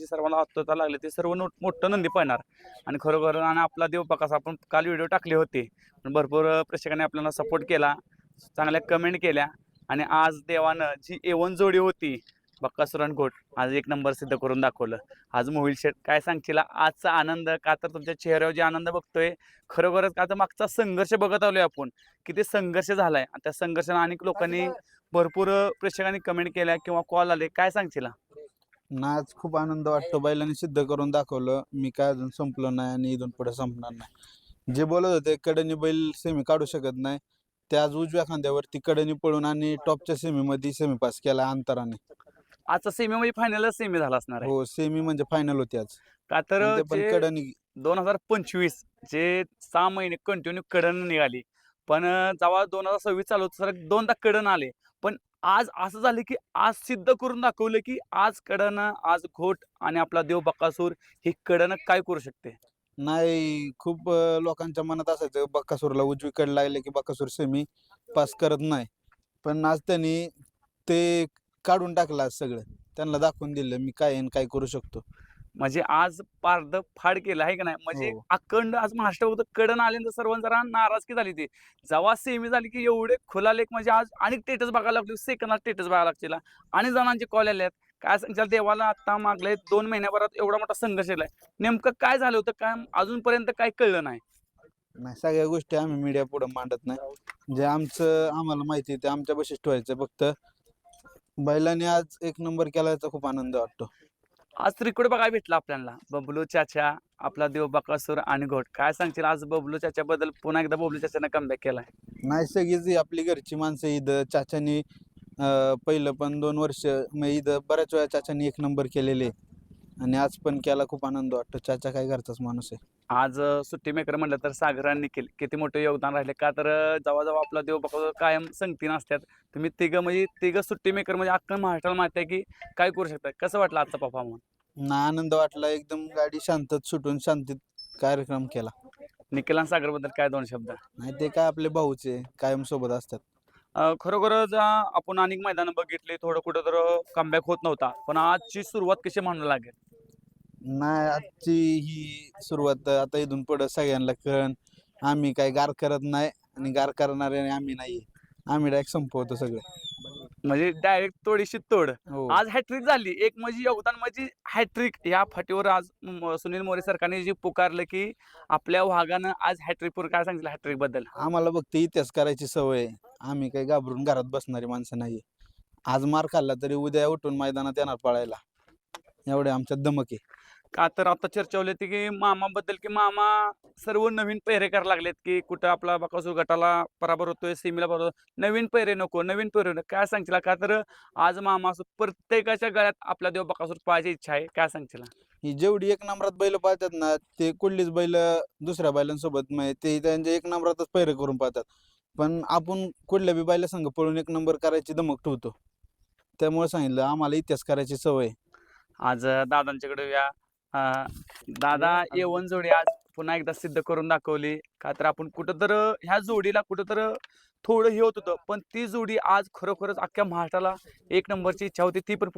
नंदीची सर्वांना आत्महत्या लागली ते सर्व मोठं नंदी पळणार आणि खरोखर आणि आपला देव बकासूर आपण काल व्हिडिओ टाकले होते पण भरपूर प्रेक्षकांनी आपल्याला सपोर्ट केला, चांगल्या कमेंट केल्या आणि आज देवानं जी एवन जोडी होती बकासूर आणि घोट आज एक नंबर सिद्ध करून दाखवलं. आज मोहिल शेठ काय सांगशील आजचा आनंद का तर तुमच्या चेहऱ्यावर जे आनंद बघतोय खरोखरच का तर मागचा संघर्ष बघत आलोय आपण किती संघर्ष झालाय आणि त्या संघर्षाने अनेक लोकांनी भरपूर प्रेक्षकांनी कमेंट केल्या किंवा कॉल आले काय सांगशील? ना आज खूप आनंद वाटतो. बैलांनी सिद्ध करून दाखवलं मी काय अजून संपलो नाही आणि इथून पुढे संपणार नाही. जे बोलत होते कडनी बैल सेमी काढू शकत नाही ते आज उजव्या खांद्यावरती कडनी पळून आणि टॉपच्या सेमीमध्ये सेमी पास केला अंतराने. आजचा सेमी म्हणजे फायनलच सेमी झाला असणार आहे हो सेमी म्हणजे फायनल होती आज का तर आणि ते पण जे कडनी 2025 जे 6 महिने कंटिन्यू कडन निघाली पण जेव्हा 2026 चालू होतं सर दोनदा कडन आले पण आज असं झालं की आज सिद्ध करून दाखवलं की आज कडन आज घोट आणि आपला देव बकासूर ही कडन काय करू शकते. नाही. खूप लोकांच्या मनात असायचं बकासूरला उजवीकडे लागले की बकासूर सेमी पास करत नाही. पण आज त्यांनी ते काढून टाकलं आज सगळं. त्यांना दाखवून दिलं मी काय आहे आणि काय करू शकतो. म्हणजे आज पारद फाड केलं आहे का नाही म्हणजे हो. अखंड आज महाराष्ट्र होतं कडन आल्यानंतर सर्वांना जरा नाराजगी झाली ती जेव्हा सेमी झाली की एवढे खुलालेख म्हणजे आज आणि स्टेटस बघायला लागले सेकंदात स्टेटस बघायला लागतील आणि जणांचे कॉल आले आहेत काय सांगशाल देवाला आता मागले 2 महिन्याभरात एवढा मोठा संघर्ष केलाय नेमकं काय झालं होतं काय अजूनपर्यंत काय कळलं नाही. नाही सगळ्या गोष्टी आम्ही मीडिया पुढे मांडत नाही. जे आमचं आम्हाला माहिती आहे ते आमच्या बशीच ठेवायचं. फक्त बैलांनी आज एक नंबर केला याचा खूप आनंद वाटतो. आज त्रिकोड बघायला भेटला आपल्याला बबलू चाचा आपला देव बकासूर आणि घोट काय सांगशील आज बबलू चाचा बद्दल पुन्हा एकदा बबलू चाचाने कमबॅक केलाय. नाही सगळीच आपली घरची माणसं इथं चाचानी पहिलं पण 2 वर्ष मग इथं बऱ्याच वेळा चाचानी एक नंबर केलेले आणि आज पण केला. खूप आनंद वाटतो. चाचा काय घरचाच माणूस आहे. आज सुट्टी मेकर म्हटलं तर सागर आणि निखिल किती मोठे योगदान राहिले का तर जेव्हा जेव्हा आपला देव बकासूर कायम संगती नसतात तुम्ही तिघं म्हणजे तिघं सुट्टी मेकर म्हणजे अख्खा महाराष्ट्राला माहिती आहे की काय करू शकता. कसं वाटलं आजचा परफॉर्मन्स? ना आनंद वाटला. एकदम गाडी शांतत सुटून शांतीत कार्यक्रम केला. निखिल आणि सागर बद्दल काय 2 शब्द? नाही ते काय आपले भाऊचे कायम सोबत असतात. खरोखरच आपण अनेक मैदानं बघितली थोडं कुठं तर कमबॅक होत नव्हता पण आजची सुरुवात कशी म्हणू लागेल? नाही आजची ही सुरुवात आता इथून पुढे सगळ्यांना कळण आम्ही काय गार करत नाही आणि गार करणारे आम्ही नाही. आम्ही डायरेक्ट संपवतो सगळं. म्हणजे डायरेक्ट तोडीशी तोड. हो. आज हॅट्रिक झाली. एक म्हणजे योगदान म्हणजे हॅट्रिक या फाटीवर आज सुनील मोरे सरकारने जे पुकारलं की आपल्या वाघानं आज हॅट्रिक पूर काय सांगितलं हॅट्रिक बद्दल? आम्हाला फक्त इतिहास करायची सवय आहे. आम्ही काही घाबरून घरात बसणारी माणसं नाही. आज मार खाल्ला तरी उद्या उठून मैदानात येणार पळायला. एवढे आमच्यात धमक आहे. का तर आता चर्चा होली होती की मामाबद्दल की मामा सर्व नवीन पेहरे करायला लागलेत की कुठं आपला बकासूर गटाला पराभव होतोय सीमेला बरोबर नवीन पेहरे नको नवीन पेहरे नको काय सांगशील का तर आज मामा असं प्रत्येकाच्या गळ्यात आपला देव बकासूर पाहायची इच्छा आहे काय सांगशील? ही जेवढी एक नंबरात बैल पाळतात ना ते कुठलीच बैल दुसऱ्या बैलांसोबत ते त्यांच्या एक नंबरातच पैरे करून पाहतात. पण आपण कुठल्या बी बैला संघ पळून एक नंबर करायची धमक ठेवतो. त्यामुळे सांगितलं आम्हाला इतिहास करायची सवय. आज दादांच्याकडे या दादा येवन जोडी आज पुन्हा एकदा सिद्ध करून दाखवली का तर आपण कुठं तर ह्या जोडीला कुठं तर थोडं हे होत होतं पण ती जोडी आज खरोखरच अख्ख्या महाराष्ट्राला एक नंबरची इच्छा होती ती पण